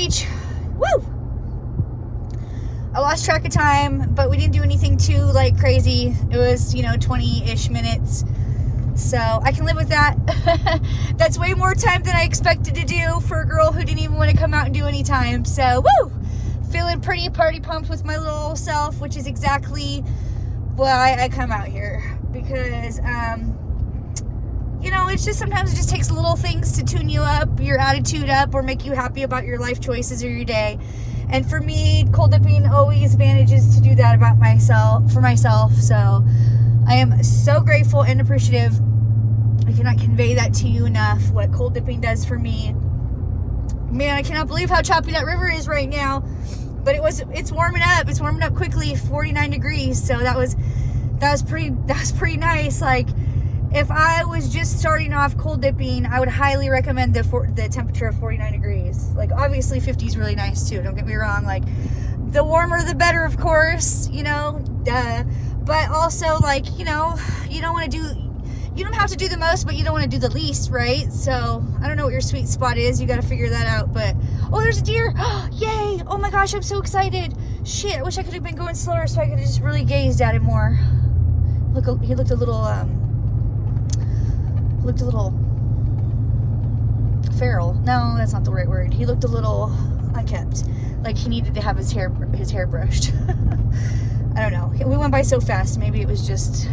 beach. Woo! I lost track of time, but we didn't do anything too like crazy. It was, 20-ish minutes. So I can live with that. That's way more time than I expected to do for a girl who didn't even want to come out and do any time. So, woo! Feeling pretty party pumped with my little self, which is exactly why I come out here. Because, it's just sometimes it just takes little things to tune you up, your attitude up, or make you happy about your life choices or your day. And for me, cold dipping always manages to do that for myself. So I am so grateful and appreciative. I cannot convey that to you enough, what cold dipping does for me. Man, I cannot believe how choppy that river is right now. But it's warming up. It's warming up quickly, 49 degrees. So that was pretty nice. Like, if I was just starting off cold dipping, I would highly recommend the temperature of 49 degrees. Like, obviously 50 is really nice too, don't get me wrong. Like, the warmer the better, of course, but also, like, you don't have to do the most, but you don't want to do the least, right? So I don't know what your sweet spot is. You got to figure that out. But oh, there's a deer. Yay. Oh my gosh, I'm so excited. Shit, I wish I could have been going slower so I could have just really gazed at him more. He looked a little feral. No, that's not the right word. He looked a little unkempt, like he needed to have his hair brushed. I don't know. We went by so fast. Maybe it was just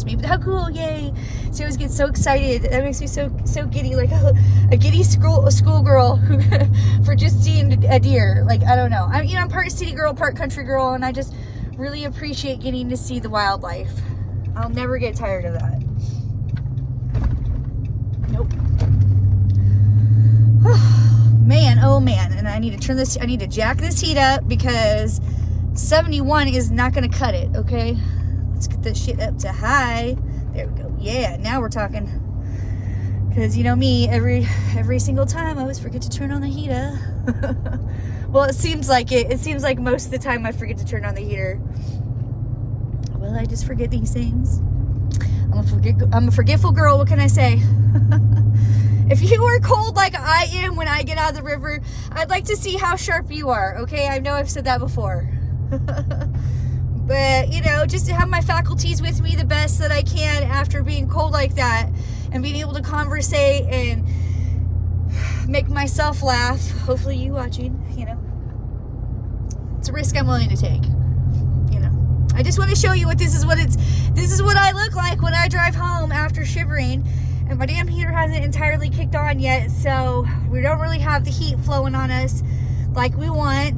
me. But how cool! Yay! So I always get so excited. That makes me so giddy, like a giddy schoolgirl for just seeing a deer. Like, I don't know. I'm part city girl, part country girl, and I just really appreciate getting to see the wildlife. I'll never get tired of that. Nope. Oh man, and I need to jack this heat up because 71 is not gonna cut it, okay? Let's get this shit up to high. There we go. Yeah, now we're talking. Because me, every single time I always forget to turn on the heater. Well, it seems like it. It seems like most of the time I forget to turn on the heater. Well, I just forget these things. I'm a forgetful girl, what can I say? If you are cold like I am when I get out of the river, I'd like to see how sharp you are, okay? I know I've said that before. But, just to have my faculties with me the best that I can after being cold like that and being able to conversate and make myself laugh. Hopefully you watching, It's a risk I'm willing to take, I just want to show you this is what I look like when I drive home after shivering. And my damn heater hasn't entirely kicked on yet, so we don't really have the heat flowing on us like we want,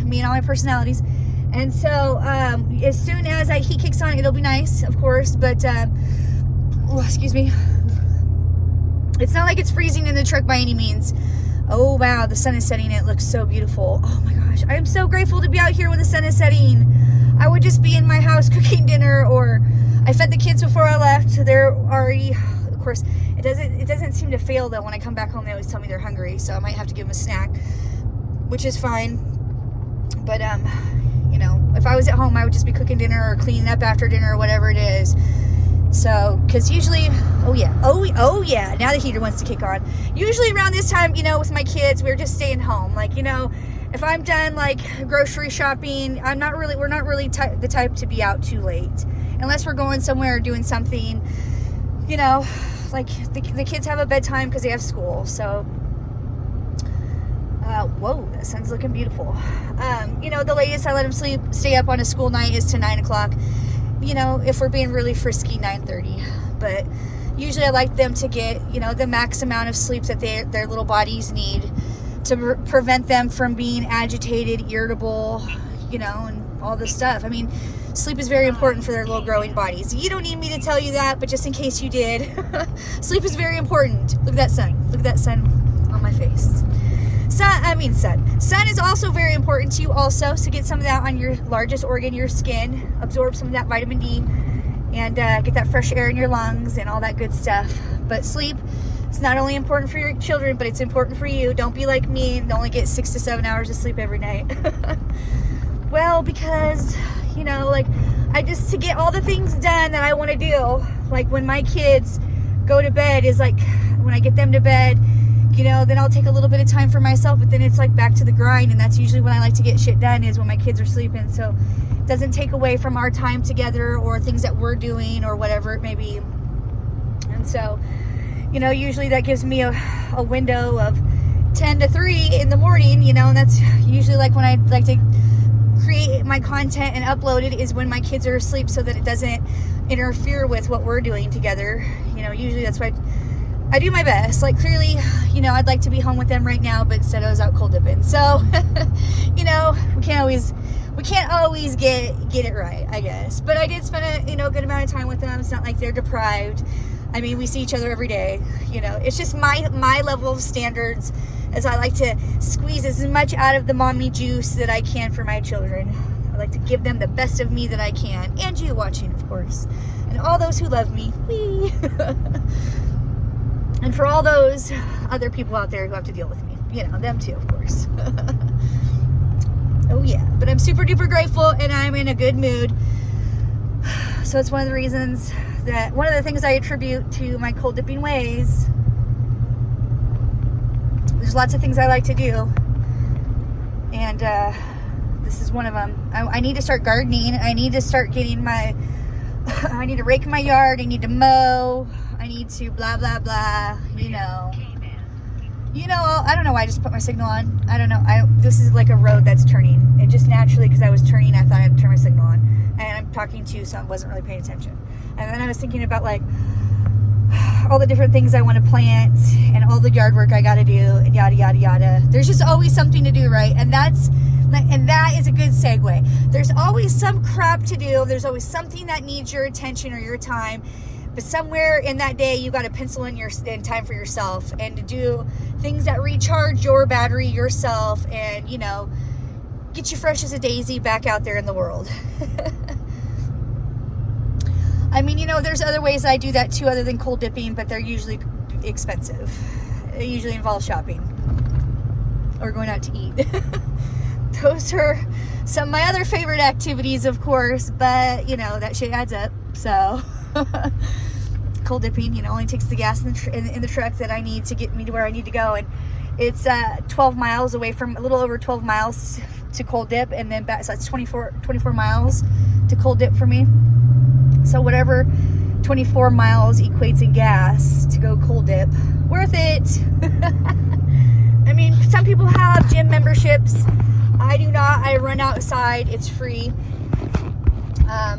me and all my personalities. And so as soon as that heat kicks on, it'll be nice, of course, but excuse me, it's not like it's freezing in the truck by any means. Oh wow, the sun is setting. It looks so beautiful. Oh my gosh, I am so grateful to be out here when the sun is setting. I would just be in my house cooking dinner, or I fed the kids before I left. They're already, of course, it doesn't seem to fail though. When I come back home, they always tell me they're hungry, so I might have to give them a snack, which is fine. But if I was at home, I would just be cooking dinner or cleaning up after dinner or whatever it is. So, because usually, oh yeah, now the heater wants to kick on. Usually around this time, with my kids, we're just staying home. Like, if I'm done like grocery shopping, we're not really the type to be out too late, unless we're going somewhere or doing something. Like the kids have a bedtime because they have school. So, whoa, that sun's looking beautiful. The latest I let them stay up on a school night is to 9 o'clock. If we're being really frisky, 9:30. But usually I like them to get, the max amount of sleep that their little bodies need to prevent them from being agitated, irritable, and all this stuff. I mean, sleep is very important for their little growing bodies. You don't need me to tell you that, but just in case you did, sleep is very important. Look at that sun. Look at that sun on my face. Sun. Sun is also very important to you also, so get some of that on your largest organ, your skin. Absorb some of that vitamin D and get that fresh air in your lungs and all that good stuff. But sleep is not only important for your children, but it's important for you. Don't be like me and only get 6 to 7 hours of sleep every night. Well, because, to get all the things done that I want to do, like when my kids go to bed is like when I get them to bed, you know, then I'll take a little bit of time for myself, but then it's like back to the grind, and that's usually when I like to get shit done, is when my kids are sleeping. So it doesn't take away from our time together or things that we're doing or whatever it may be. And so, you know, usually that gives me a window of 10 to 3 in the morning, you know, and that's usually like when I like to create my content and upload it, is when my kids are asleep, so that it doesn't interfere with what we're doing together. You know, usually that's why I do my best. Like, clearly, you know, I'd like to be home with them right now, but instead I was out cold dipping. So, you know, we can't always get it right, I guess. But I did spend a, you know, good amount of time with them. It's not like they're deprived. I mean, we see each other every day. You know, it's just my level of standards, as I like to squeeze as much out of the mommy juice that I can for my children. I like to give them the best of me that I can, and you watching, of course, and all those who love me. Whee! And for all those other people out there who have to deal with me, you know, them too, of course. Oh yeah, but I'm super duper grateful, and I'm in a good mood. So it's one of the reasons that, one of the things I attribute to my cold dipping ways. There's lots of things I like to do, and this is one of them. I need to start gardening. I need to start getting my, I need to rake my yard. I need to mow. I need to blah, blah, blah, you know. You know, I don't know why I just put my signal on. I don't know. This is like a road that's turning. It just naturally, because I was turning, I thought I'd turn my signal on. And I'm talking to you, so I wasn't really paying attention. And then I was thinking about, like, all the different things I want to plant and all the yard work I got to do and yada, yada, yada. There's just always something to do, right? And that is a good segue. There's always some crap to do. There's always something that needs your attention or your time. But somewhere in that day, you got to pencil in time for yourself, and to do things that recharge your battery yourself, and, you know, get you fresh as a daisy back out there in the world. I mean, you know, there's other ways I do that too, other than cold dipping, but they're usually expensive. It usually involves shopping or going out to eat. Those are some of my other favorite activities, of course, but, you know, that shit adds up. So cold dipping, you know, only takes the gas in the truck that I need to get me to where I need to go, and it's 12 miles away from, a little over 12 miles to cold dip, and then back, so it's 24 miles to cold dip for me. So whatever 24 miles equates in gas to go cold dip, worth it. I mean, some people have gym memberships. I do not. I run outside. It's free. I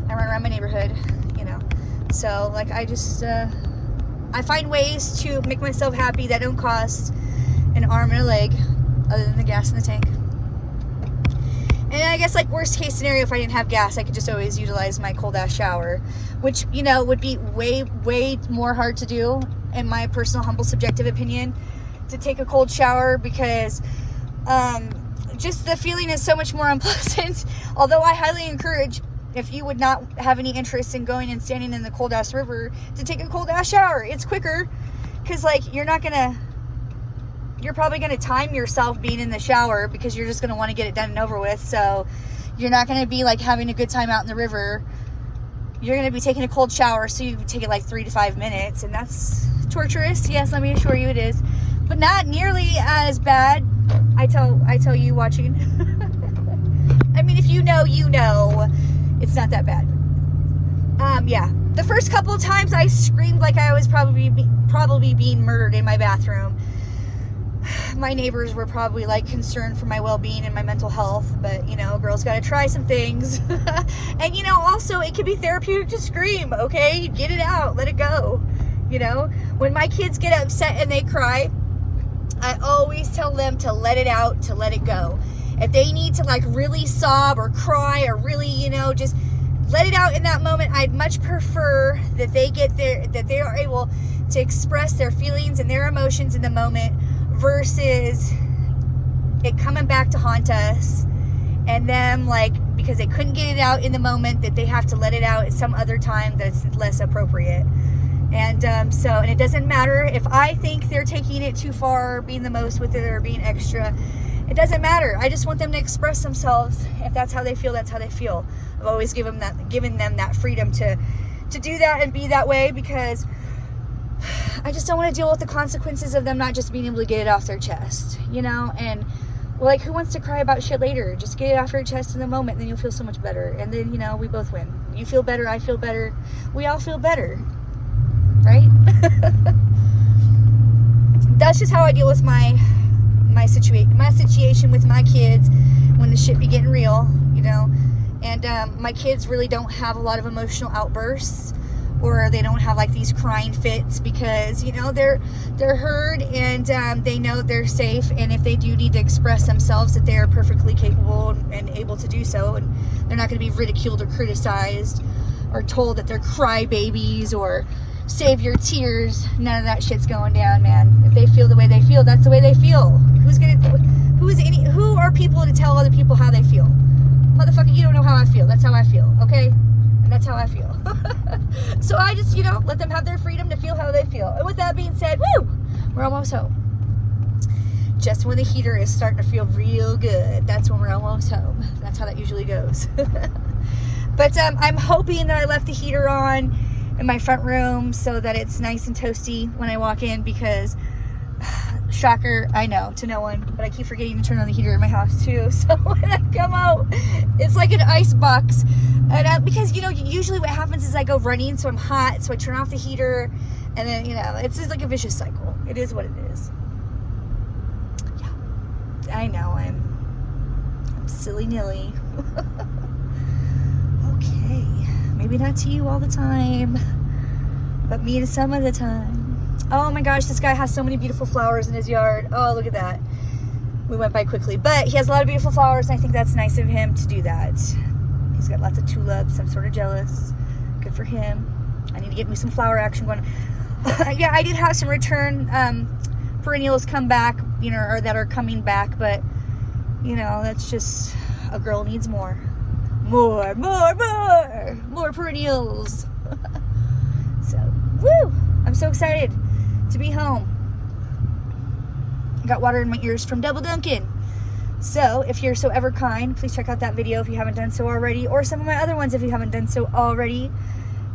run around my neighborhood, you know. So, like, I just, I find ways to make myself happy that don't cost an arm and a leg, other than the gas in the tank. And I guess, like, worst case scenario, if I didn't have gas, I could just always utilize my cold ass shower, which, you know, would be way, way more hard to do, in my personal, humble, subjective opinion, to take a cold shower, because just the feeling is so much more unpleasant. Although I highly encourage, if you would not have any interest in going and standing in the cold ass river, to take a cold ass shower. It's quicker, because, like, you're probably going to time yourself being in the shower, because you're just going to want to get it done and over with. So you're not going to be, like, having a good time out in the river. You're going to be taking a cold shower, so you take it like 3 to 5 minutes, and that's torturous. Yes, let me assure you it is, but not nearly as bad. I tell you watching. I mean, if you know, it's not that bad. Yeah, the first couple of times I screamed like I was probably being murdered in my bathroom. My neighbors were probably, like, concerned for my well-being and my mental health, but, you know, girls got to try some things. And, you know, also, it can be therapeutic to scream, okay? Get it out, let it go, you know? When my kids get upset and they cry, I always tell them to let it out, to let it go. If they need to, like, really sob or cry or really, you know, just let it out in that moment, I'd much prefer that they are able to express their feelings and their emotions in the moment, versus it coming back to haunt us, and them, like, because they couldn't get it out in the moment, that they have to let it out at some other time that's less appropriate. And and it doesn't matter if I think they're taking it too far, being the most with it, or being extra. It doesn't matter. I just want them to express themselves. If that's how they feel, that's how they feel. I've always given them that freedom to do that and be that way, because I just don't want to deal with the consequences of them not just being able to get it off their chest, you know? And like, who wants to cry about shit later? Just get it off your chest in the moment, and then you'll feel so much better. And then, you know, we both win. You feel better, I feel better. We all feel better, right? That's just how I deal with my situation with my kids when the shit be getting real, you know. And my kids really don't have a lot of emotional outbursts, or they don't have like these crying fits, because, you know, they're heard, and they know they're safe, and if they do need to express themselves, that they are perfectly capable and able to do so, and they're not going to be ridiculed or criticized or told that they're crybabies or save your tears. None of that shit's going down, man. If they feel the way they feel, that's the way they feel. Who are people to tell other people how they feel? Motherfucker, you don't know how I feel. That's how I feel, okay? And that's how I feel. So I just, you know, let them have their freedom to feel how they feel. And with that being said, woo, we're almost home. Just when the heater is starting to feel real good, that's when we're almost home. That's how that usually goes. But I'm hoping that I left the heater on in my front room so that it's nice and toasty when I walk in, because shocker, I know, to no one, but I keep forgetting to turn on the heater in my house too. So when I come out, it's like an ice box. And because, you know, usually what happens is I go running, so I'm hot, so I turn off the heater, and then, you know, it's just like a vicious cycle. It is what it is. Yeah, I know, I'm silly-nilly. Okay, maybe not to you all the time, but me to some of the time. Oh my gosh, this guy has so many beautiful flowers in his yard. Oh, look at that. We went by quickly, but he has a lot of beautiful flowers, and I think that's nice of him to do that. He's got lots of tulips. I'm sort of jealous. Good for him. I need to get me some flower action going. Yeah, I did have some return perennials come back, you know, or that are coming back, but, you know, that's just, a girl needs more. More perennials. So, woo! I'm so excited to be home. Got water in my ears from Double Dunkin'. So, if you're so ever kind, please check out that video if you haven't done so already, or some of my other ones if you haven't done so already.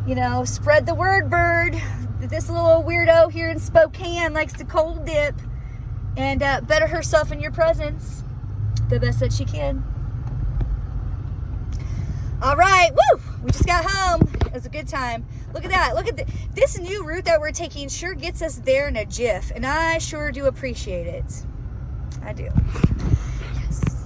You know, spread the word, bird. This little weirdo here in Spokane likes to cold dip and better herself in your presence the best that she can. All right, woo! We just got home. It was a good time. Look at that. Look at this new route that we're taking. Sure gets us there in a jiff, and I sure do appreciate it. I do. Yes.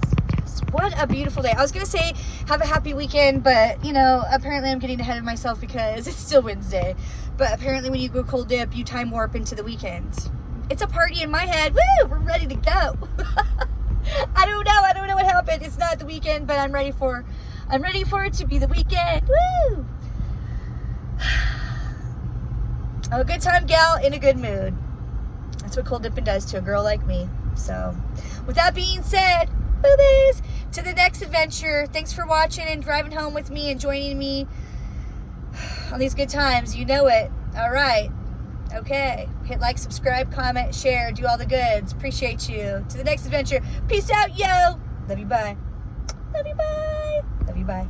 What a beautiful day. I was gonna say have a happy weekend, but you know, apparently I'm getting ahead of myself because it's still Wednesday. But apparently when you go cold dip, you time warp into the weekend. It's a party in my head. Woo! We're ready to go. I don't know what happened. It's not the weekend, but I'm ready for it to be the weekend. Woo! I'm a good time gal in a good mood. That's what cold dipping does to a girl like me. So, with that being said, boobies, to the next adventure. Thanks for watching and driving home with me and joining me on these good times. You know it. All right. Okay. Hit like, subscribe, comment, share, do all the goods. Appreciate you. To the next adventure. Peace out, yo. Love you, bye. Love you, bye. Love you, bye.